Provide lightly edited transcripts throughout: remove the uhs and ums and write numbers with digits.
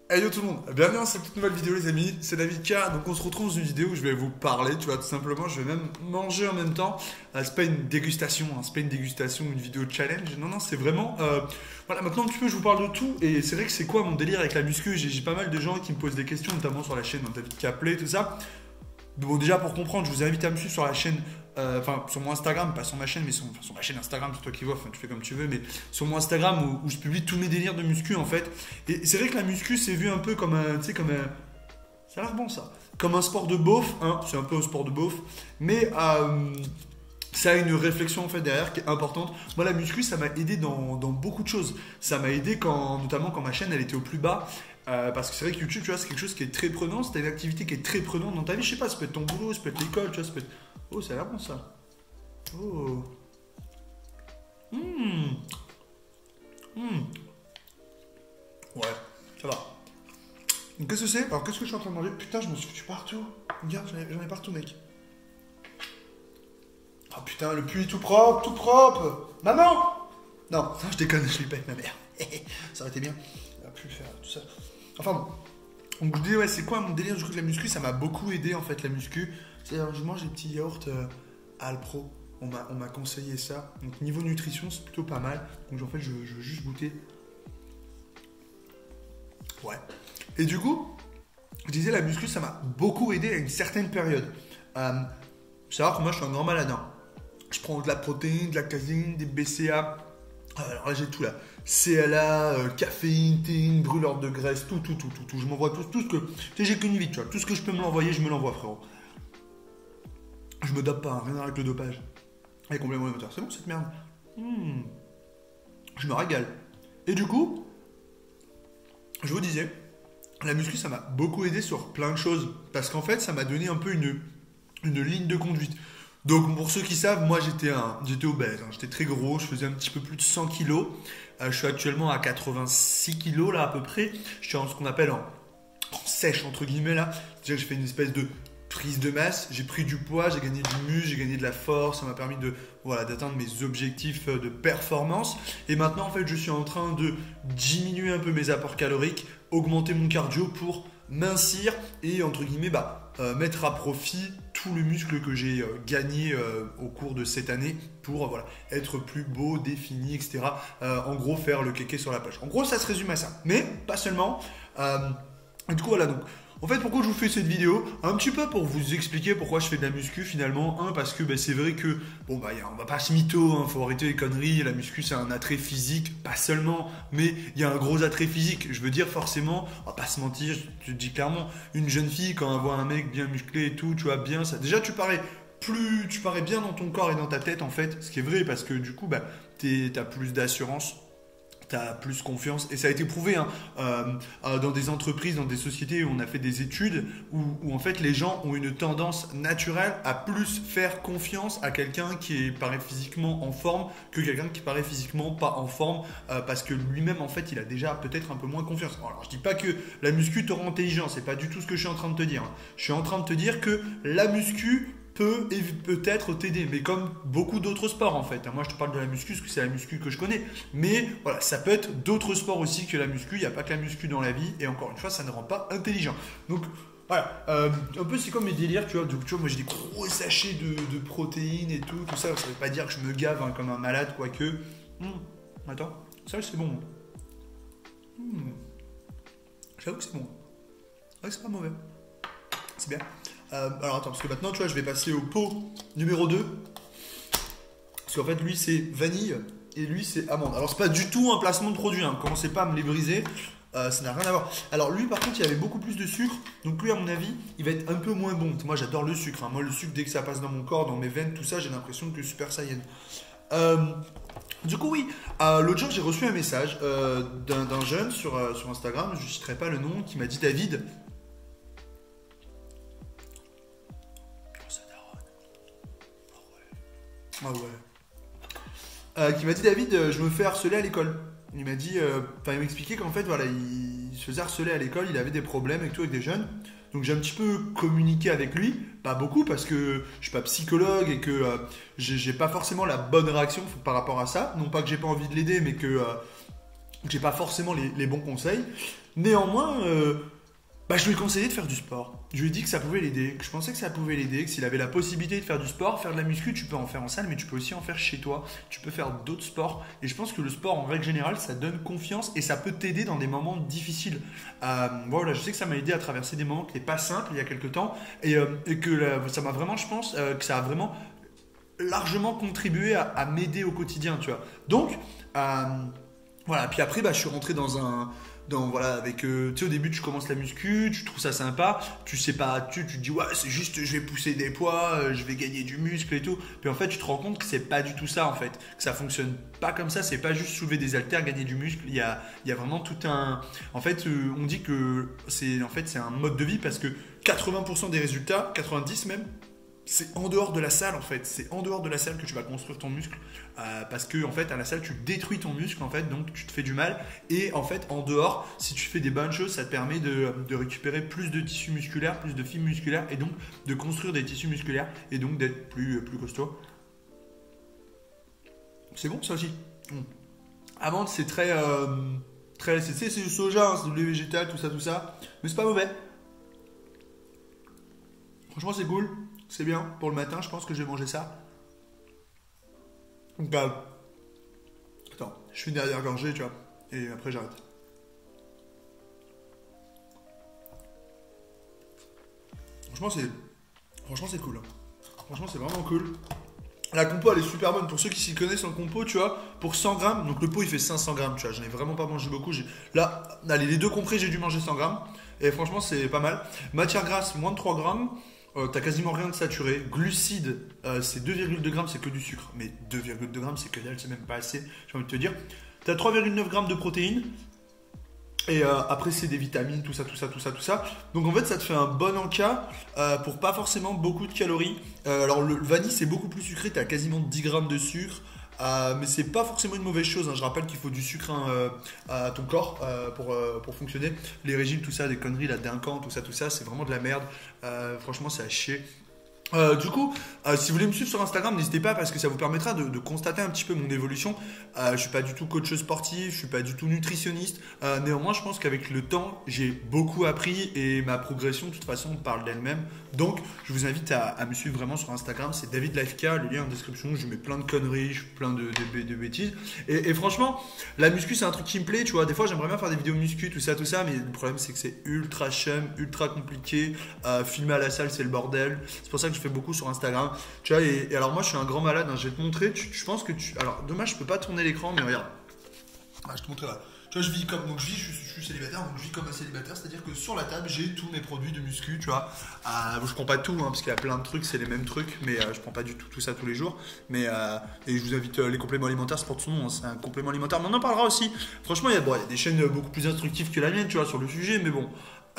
Hey yo tout le monde, bienvenue dans cette toute nouvelle vidéo les amis, c'est David K. Donc on se retrouve dans une vidéo où je vais vous parler, tu vois, tout simplement, je vais même manger en même temps. C'est pas une dégustation, hein, c'est pas une dégustation ou une vidéo challenge, non, non, c'est vraiment... voilà, maintenant un petit peu je vous parle de tout, et c'est vrai que c'est quoi mon délire avec la muscu. J'ai pas mal de gens qui me posent des questions, notamment sur la chaîne David K Play, tout ça. Bon, déjà pour comprendre, je vous invite à me suivre sur la chaîne, enfin sur mon Instagram, pas sur ma chaîne, mais sur ma chaîne Instagram, c'est toi qui vois, enfin tu fais comme tu veux, mais sur mon Instagram où je publie tous mes délires de muscu en fait. Et c'est vrai que la muscu c'est vu un peu comme un, tu sais, comme un, ça a l'air bon ça, comme un sport de beauf, hein, c'est un peu un sport de beauf, mais ça a une réflexion en fait derrière qui est importante. Moi la muscu ça m'a aidé dans beaucoup de choses. Ça m'a aidé quand, notamment quand ma chaîne elle était au plus bas. Parce que c'est vrai que YouTube, tu vois, c'est quelque chose qui est très prenant. C'est une activité qui est très prenante dans ta vie. Je sais pas, ça peut être ton boulot, ça peut être l'école, tu vois, ça peut être... Oh, ça a l'air bon ça. Oh. Mmh. Mmh. Ouais, ça va. Donc, qu'est-ce que c'est? Alors, qu'est-ce que je suis en train de manger? Putain, je me suis foutu partout. Regarde, j'en ai partout, mec. Oh putain, le puits est tout propre, tout propre. Maman! Non, non, je déconne, je l'ai pas avec ma mère. Ça aurait été bien. On va plus faire tout ça. Enfin bon. Donc je dis ouais, c'est quoi mon délire du coup de la muscu? Ça m'a beaucoup aidé en fait la muscu. C'est-à-dire je mange des petits yaourts Alpro. On m'a conseillé ça. Donc niveau nutrition c'est plutôt pas mal. Donc en fait je veux juste goûter. Ouais. Et du coup, je disais la muscu ça m'a beaucoup aidé à une certaine période. Faut savoir que moi je suis un grand malade, hein. Je prends de la protéine, de la caséine, des BCA. Alors là j'ai tout là. CLA, caféine, théine, brûleur de graisse, tout. Je m'envoie tout ce que... Tu sais, j'ai qu'une vie, tu vois. Tout ce que je peux me l'envoyer, je me l'envoie, frérot. Je me dope pas, hein, rien avec le dopage. Et complètement moteur. C'est bon cette merde. Je me régale. Et du coup, je vous disais, la muscu, ça m'a beaucoup aidé sur plein de choses. Parce qu'en fait, ça m'a donné un peu une ligne de conduite. Donc pour ceux qui savent, moi j'étais obèse, hein. J'étais très gros, je faisais un petit peu plus de 100 kilos. Je suis actuellement à 86 kilos là à peu près. Je suis en ce qu'on appelle en sèche entre guillemets là. C'est-à-dire que j'ai fait une espèce de prise de masse, j'ai pris du poids, j'ai gagné du muscle, j'ai gagné de la force, ça m'a permis de voilà d'atteindre mes objectifs de performance. Et maintenant en fait je suis en train de diminuer un peu mes apports caloriques, augmenter mon cardio pour mincir et entre guillemets mettre à profit tout le muscle que j'ai gagné au cours de cette année pour voilà, être plus beau, défini, etc. En gros, faire le kéké sur la plage. En gros, ça se résume à ça. Mais pas seulement. Et du coup, voilà. Donc, en fait, pourquoi je vous fais cette vidéo? Un petit peu pour vous expliquer pourquoi je fais de la muscu finalement. Parce que c'est vrai que, bon, on va pas se mytho, hein, faut arrêter les conneries. La muscu, c'est un attrait physique, pas seulement, mais il y a un gros attrait physique. Je veux dire, forcément, on va pas se mentir, je te dis clairement, une jeune fille, quand elle voit un mec bien musclé et tout, tu vois, bien, ça. Déjà, tu parais bien dans ton corps et dans ta tête, en fait, ce qui est vrai, parce que du coup, t'as plus d'assurance. T'as plus confiance et ça a été prouvé hein, dans des entreprises, dans des sociétés où on a fait des études où en fait les gens ont une tendance naturelle à plus faire confiance à quelqu'un qui paraît physiquement en forme que quelqu'un qui paraît physiquement pas en forme parce que lui-même en fait il a déjà peut-être un peu moins confiance. Alors je dis pas que la muscu te rend intelligent, c'est pas du tout ce que je suis en train de te dire, hein. Je suis en train de te dire que la muscu peut-être t'aider, mais comme beaucoup d'autres sports en fait. Moi je te parle de la muscu parce que c'est la muscu que je connais, mais voilà, ça peut être d'autres sports aussi que la muscu, il n'y a pas que la muscu dans la vie, et encore une fois, ça ne rend pas intelligent. Donc voilà, un peu c'est comme mes délires, tu vois, moi j'ai des gros sachets de protéines et tout ça veut pas dire que je me gave hein, comme un malade, quoique. Attends, ça c'est bon. J'avoue que c'est bon. Ouais, c'est pas mauvais. C'est bien. Alors attends, parce que maintenant, tu vois, je vais passer au pot numéro 2. Parce qu'en fait, lui, c'est vanille et lui, c'est amande. Alors, c'est pas du tout un placement de produit, hein. Commencez pas à me les briser. Ça n'a rien à voir. Alors, lui, par contre, il y avait beaucoup plus de sucre. Donc, lui, à mon avis, il va être un peu moins bon. Moi, j'adore le sucre, hein. Moi, le sucre, dès que ça passe dans mon corps, dans mes veines, tout ça, j'ai l'impression que Super Saiyan. Du coup, oui, l'autre jour, j'ai reçu un message d'un jeune sur Instagram, je ne citerai pas le nom, qui m'a dit David. Ah ouais. Qui m'a dit David, je me fais harceler à l'école. Il m'a dit, il m'expliquait qu'en fait, voilà, il se faisait harceler à l'école, il avait des problèmes et tout avec des jeunes. Donc j'ai un petit peu communiqué avec lui, pas beaucoup parce que je suis pas psychologue et que j'ai pas forcément la bonne réaction par rapport à ça. Non pas que j'ai pas envie de l'aider, mais que j'ai pas forcément les bons conseils. Néanmoins, je lui ai conseillé de faire du sport. Je lui ai dit que ça pouvait l'aider, que je pensais que ça pouvait l'aider, que s'il avait la possibilité de faire du sport, faire de la muscu, tu peux en faire en salle, mais tu peux aussi en faire chez toi. Tu peux faire d'autres sports. Et je pense que le sport, en règle générale, ça donne confiance et ça peut t'aider dans des moments difficiles. Voilà, je sais que ça m'a aidé à traverser des moments qui n'étaient pas simples il y a quelques temps. Et que ça m'a vraiment, je pense, que ça a vraiment largement contribué à m'aider au quotidien, tu vois. Donc, voilà. Puis après, je suis rentré voilà, avec, tu sais, au début, tu commences la muscu, tu trouves ça sympa, tu sais pas, tu te dis, ouais, c'est juste, je vais pousser des poids, je vais gagner du muscle et tout. Puis en fait, tu te rends compte que c'est pas du tout ça, en fait. Que ça fonctionne pas comme ça, c'est pas juste soulever des haltères, gagner du muscle. Il y a vraiment tout un. En fait, on dit que c'est un mode de vie parce que 80% des résultats, 90 même, c'est en dehors de la salle en fait, c'est en dehors de la salle que tu vas construire ton muscle parce que en fait à la salle tu détruis ton muscle en fait, donc tu te fais du mal et en fait en dehors si tu fais des bonnes choses ça te permet de récupérer plus de tissus musculaires, plus de fibres musculaires et donc de construire des tissus musculaires et donc d'être plus costaud. C'est bon ça aussi. Amande c'est très c'est du soja, hein, c'est du lait végétal, tout ça, mais c'est pas mauvais. Franchement c'est cool. C'est bien, pour le matin, je pense que je vais manger ça. Donc, attends, je fais une dernière gorgée, tu vois, et après j'arrête. Franchement, c'est cool. Franchement, c'est vraiment cool. La compo, elle est super bonne. Pour ceux qui s'y connaissent en compo, tu vois, pour 100 grammes, donc le pot, il fait 500 grammes, tu vois. Je n'ai vraiment pas mangé beaucoup. Là, allez, les deux comprés, j'ai dû manger 100 grammes. Et franchement, c'est pas mal. Matière grasse, moins de 3 grammes. T'as quasiment rien de saturé. Glucides, c'est 2,2 grammes, c'est que du sucre. Mais 2,2 grammes, c'est que dalle, c'est même pas assez, j'ai envie de te dire. T'as 3,9 grammes de protéines. Et après, c'est des vitamines, tout ça. Donc en fait, ça te fait un bon encas pour pas forcément beaucoup de calories. Alors le vanille, c'est beaucoup plus sucré, t'as quasiment 10 grammes de sucre. Mais c'est pas forcément une mauvaise chose, hein. Je rappelle qu'il faut du sucre à ton corps pour fonctionner. Les régimes, tout ça, des conneries, la Duncan, tout ça, c'est vraiment de la merde. Franchement, c'est à chier. Du coup, si vous voulez me suivre sur Instagram, n'hésitez pas parce que ça vous permettra de constater un petit peu mon évolution. Je suis pas du tout coach sportif, je suis pas du tout nutritionniste. Néanmoins, je pense qu'avec le temps, j'ai beaucoup appris et ma progression, de toute façon, parle d'elle-même. Donc, je vous invite à me suivre vraiment sur Instagram. C'est David Lifek, le lien en description. Je mets plein de conneries, je fais plein de bêtises. Et franchement, la muscu, c'est un truc qui me plaît. Tu vois, des fois, j'aimerais bien faire des vidéos muscu, tout ça. Mais le problème, c'est que c'est ultra chum, ultra compliqué. Filmer à la salle, c'est le bordel. C'est pour ça que je fais beaucoup sur Instagram. Tu vois, et alors moi je suis un grand malade, hein. Je vais te montrer. Je pense que tu. Alors dommage, je peux pas tourner l'écran, mais regarde. Je te montrerai là. Tu vois, je vis comme. Donc je suis célibataire, donc je vis comme un célibataire, c'est-à-dire que sur la table j'ai tous mes produits de muscu, tu vois. Je prends pas tout, hein, parce qu'il y a plein de trucs, c'est les mêmes trucs, mais je prends pas du tout ça tous les jours. Mais et je vous invite, les compléments alimentaires, c'est pour son nom, hein, c'est un complément alimentaire. Mais on en parlera aussi. Franchement, il y a des chaînes beaucoup plus instructives que la mienne, tu vois, sur le sujet, mais bon.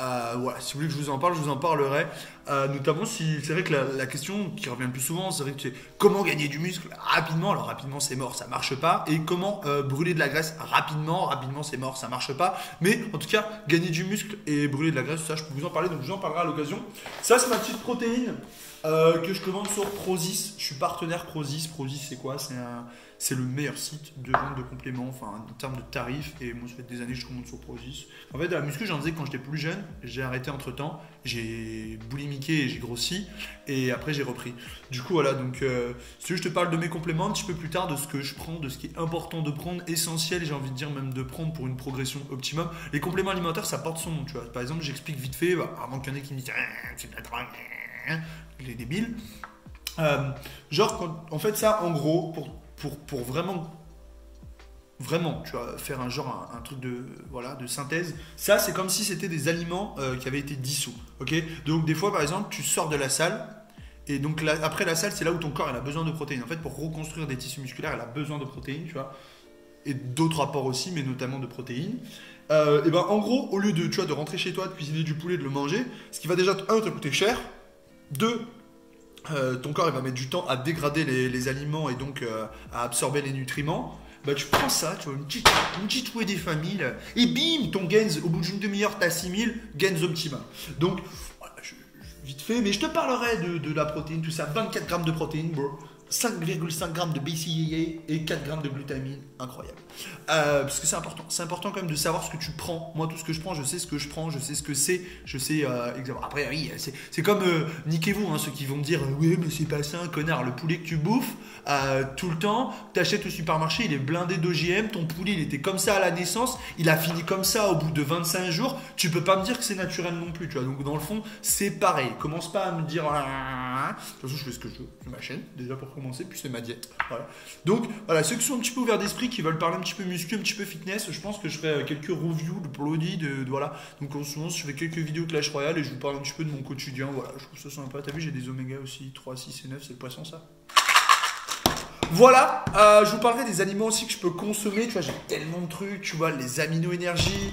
Voilà, si vous voulez que je vous en parle, je vous en parlerai. Notamment si c'est vrai que la question qui revient le plus souvent, c'est vrai que c'est comment gagner du muscle rapidement. Alors rapidement c'est mort, ça marche pas. Et comment brûler de la graisse rapidement c'est mort, ça marche pas. Mais en tout cas, gagner du muscle et brûler de la graisse, ça je peux vous en parler, donc je vous en parlerai à l'occasion. Ça c'est ma petite protéine que je commande sur Prozis. Je suis partenaire Prozis. Prozis c'est quoi? C'est le meilleur site de vente de compléments, enfin en termes de tarifs. Et moi, ça fait des années que je commande sur Prozis. En fait, la muscu, j'en faisais quand j'étais plus jeune. J'ai arrêté entre temps. J'ai boulimiqué et j'ai grossi. Et après, j'ai repris. Du coup, voilà. Donc, si je te parle de mes compléments un petit peu plus tard, de ce que je prends, de ce qui est important de prendre, essentiel, j'ai envie de dire même de prendre pour une progression optimum. Les compléments alimentaires, ça porte son nom. Tu vois. Par exemple, j'explique vite fait, avant qu'il y en ait qui me disent c'est de la drogue, les débiles. En fait, ça, en gros, pour vraiment, tu vois, faire un truc de synthèse, ça c'est comme si c'était des aliments qui avaient été dissous, ok? Donc des fois par exemple tu sors de la salle et donc après la salle c'est là où ton corps il a besoin de protéines. En fait pour reconstruire des tissus musculaires il a besoin de protéines, tu vois, et d'autres apports aussi mais notamment de protéines. Et ben en gros au lieu de rentrer chez toi, de cuisiner du poulet, de le manger, ce qui va déjà te coûter cher, ton corps il va mettre du temps à dégrader les aliments et donc à absorber les nutriments. Tu prends ça, tu vois, une petite trouée des familles et bim, ton gains, au bout d'une demi-heure, t'as 6000 gains optimal. Donc, voilà, vite fait, mais je te parlerai de la protéine, tout ça, 24 grammes de protéines, bro. 5,5 grammes de BCAA et 4 grammes de glutamine, incroyable. Parce que c'est important quand même de savoir ce que tu prends. Moi, tout ce que je prends, je sais ce que je prends, je sais ce que c'est, je sais exactement. Après, oui, c'est comme niquez-vous, hein, ceux qui vont me dire oui, mais c'est pas ça, connard. Le poulet que tu bouffes tout le temps, t'achètes au supermarché, il est blindé d'OGM. Ton poulet, il était comme ça à la naissance, il a fini comme ça au bout de 25 jours. Tu peux pas me dire que c'est naturel non plus, tu vois. Donc, dans le fond, c'est pareil. Commence pas à me dire. De toute façon, je fais ce que je veux. C'est ma chaîne, déjà pour commencer, puis c'est ma diète. Voilà. Donc, voilà, ceux qui sont un petit peu ouverts d'esprit, qui veulent parler un petit peu muscu, un petit peu fitness, je pense que je ferai quelques reviews de produits, voilà. Donc, en ce moment, je fais quelques vidéos Clash Royale et je vous parle un petit peu de mon quotidien. Voilà, je trouve ça sympa. T'as vu, j'ai des oméga aussi, 3, 6 et 9, c'est le poisson, ça. Voilà, je vous parlerai des aliments aussi que je peux consommer. Tu vois, j'ai tellement de trucs, tu vois, les amino-énergies.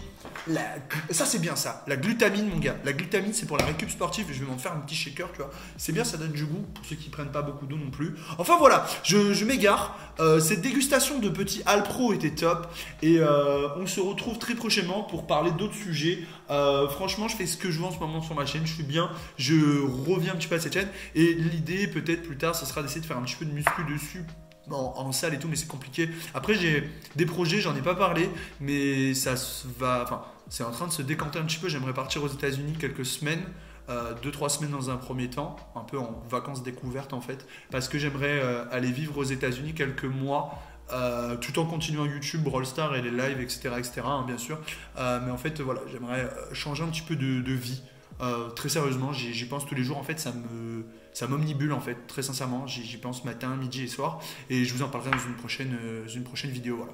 Ça, c'est bien ça. La glutamine, mon gars. La glutamine, c'est pour la récup sportive. Je vais m'en faire un petit shaker, tu vois. C'est bien, ça donne du goût pour ceux qui prennent pas beaucoup d'eau non plus. Enfin, voilà, je m'égare. Cette dégustation de petits Alpro était top. Et on se retrouve très prochainement pour parler d'autres sujets. Franchement, je fais ce que je veux en ce moment sur ma chaîne. Je suis bien. Je reviens un petit peu à cette chaîne. Et l'idée, peut-être plus tard, ce sera d'essayer de faire un petit peu de muscu dessus. En salle et tout, mais c'est compliqué. Après, j'ai des projets, j'en ai pas parlé, mais ça va. Enfin, c'est en train de se décanter un petit peu. J'aimerais partir aux États-Unis quelques semaines, 2-3 semaines dans un premier temps, un peu en vacances découvertes en fait, parce que j'aimerais aller vivre aux États-Unis quelques mois. Tout en continuant YouTube, Brawl Stars et les lives, etc., hein, bien sûr. Mais en fait, voilà, j'aimerais changer un petit peu de vie. Très sérieusement, j'y pense tous les jours. En fait, ça m'omnibule en fait, très sincèrement. J'y pense matin, midi et soir. Et je vous en parlerai dans une prochaine vidéo. Voilà.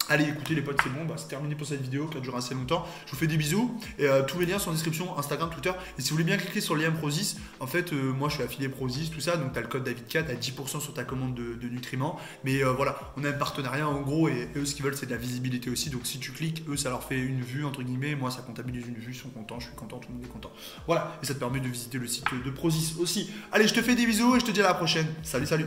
Allez, écoutez les potes, c'est bon, c'est terminé pour cette vidéo qui a duré assez longtemps. Je vous fais des bisous et tous les liens sont en description, Instagram, Twitter. Et si vous voulez bien cliquer sur le lien Prozis, en fait, moi je suis affilié Prozis, tout ça, donc tu as le code David4 à 10% sur ta commande de nutriments. Mais voilà, on a un partenariat en gros et eux ce qu'ils veulent c'est de la visibilité aussi. Donc si tu cliques, eux ça leur fait une vue entre guillemets, moi ça comptabilise une vue, ils sont contents, je suis content, tout le monde est content. Voilà, et ça te permet de visiter le site de Prozis aussi. Allez, je te fais des bisous et je te dis à la prochaine. Salut, salut.